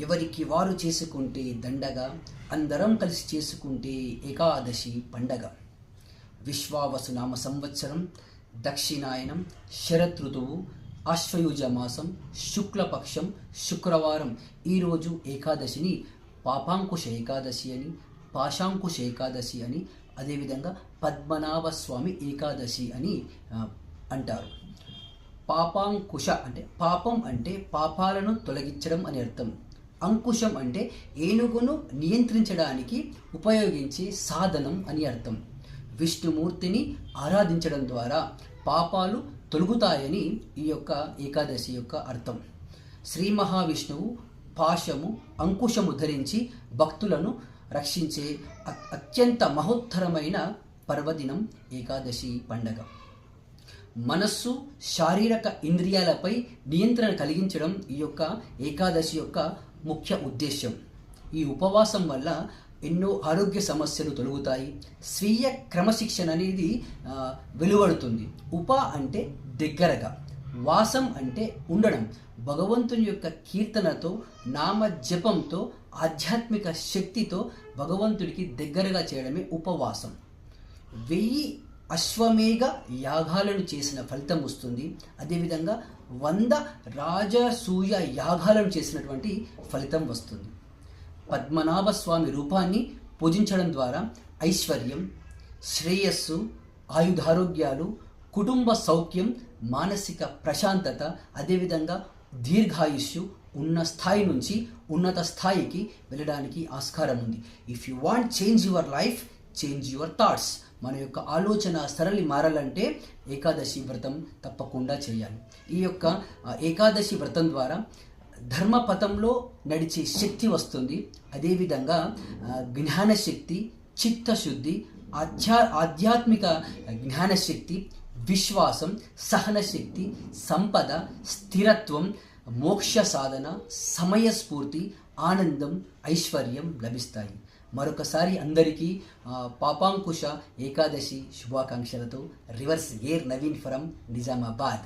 ఎవరికి వారు చేసుకుంటే దండగ, అందరం కలిసి చేసుకుంటే ఏకాదశి పండగ. విశ్వావసు నామ సంవత్సరం, దక్షిణాయనం, శరదృతువు, ఆశ్వయుజ మాసం, శుక్లపక్షం, శుక్రవారం. ఈరోజు ఏకాదశిని పాపాంకుశ ఏకాదశి అని, పాశాంకుశ ఏకాదశి అని, అదేవిధంగా పద్మనాభ స్వామి ఏకాదశి అని అంటారు. పాపాంకుశ అంటే పాపం అంటే పాపాలను తొలగించడం అని అర్థం. అంకుశం అంటే ఏనుగును నియంత్రించడానికి ఉపయోగించే సాధనం అని అర్థం. విష్ణుమూర్తిని ఆరాధించడం ద్వారా పాపాలు తొలగుతాయని ఈ యొక్క ఏకాదశి యొక్క అర్థం. శ్రీ మహావిష్ణువు పాశము, అంకుశము ధరించి భక్తులను రక్షించే అత్యంత మహోత్తరమైన పర్వదినం ఏకాదశి పండగ. మనస్సు, శారీరక ఇంద్రియాలపై నియంత్రణ కలిగించడం ఈ యొక్క ఏకాదశి యొక్క ముఖ్య ఉద్దేశం. ఈ ఉపవాసం వల్ల ఎన్నో ఆరోగ్య సమస్యలు తొలగుతాయి. స్వీయ క్రమశిక్షణ అనేది వెలువడుతుంది. ఉప అంటే దగ్గరగా, వాసం అంటే ఉండడం. భగవంతుని యొక్క కీర్తనతో, నామ జపంతో, ఆధ్యాత్మిక శక్తితో భగవంతుడికి దగ్గరగా చేయడమే ఉపవాసం. 1000 అశ్వమేఘ యాగాలను చేసిన ఫలితం వస్తుంది. అదేవిధంగా 100 రాజసూయ యాగాలను చేసినటువంటి ఫలితం వస్తుంది. పద్మనాభ స్వామి రూపాన్ని పూజించడం ద్వారా ఐశ్వర్యం, శ్రేయస్సు, ఆయుధారోగ్యాలు, కుటుంబ సౌఖ్యం, మానసిక ప్రశాంతత, అదేవిధంగా దీర్ఘాయుష్యు ఉన్న స్థాయి నుంచి ఉన్నత స్థాయికి వెళ్ళడానికి ఆస్కారం ఉంది. If you want change your life, change your thoughts. మన యొక్క ఆలోచన సరళి మారాలంటే ఏకాదశి వ్రతం తప్పకుండా చేయాలి. ఈ యొక్క ఏకాదశి వ్రతం ద్వారా ధర్మపథంలో నడిచే శక్తి వస్తుంది. అదేవిధంగా జ్ఞానశక్తి, చిత్తశుద్ధి, ఆధ్యాత్మిక జ్ఞానశక్తి, విశ్వాసం, సహనశక్తి, సంపద, స్థిరత్వం, మోక్ష సాధన, సమయస్ఫూర్తి, ఆనందం, ఐశ్వర్యం లభిస్తాయి. మరొకసారి అందరికీ పాపాంకుశ ఏకాదశి శుభాకాంక్షలతో reverse gear Naveen from Nizamabad.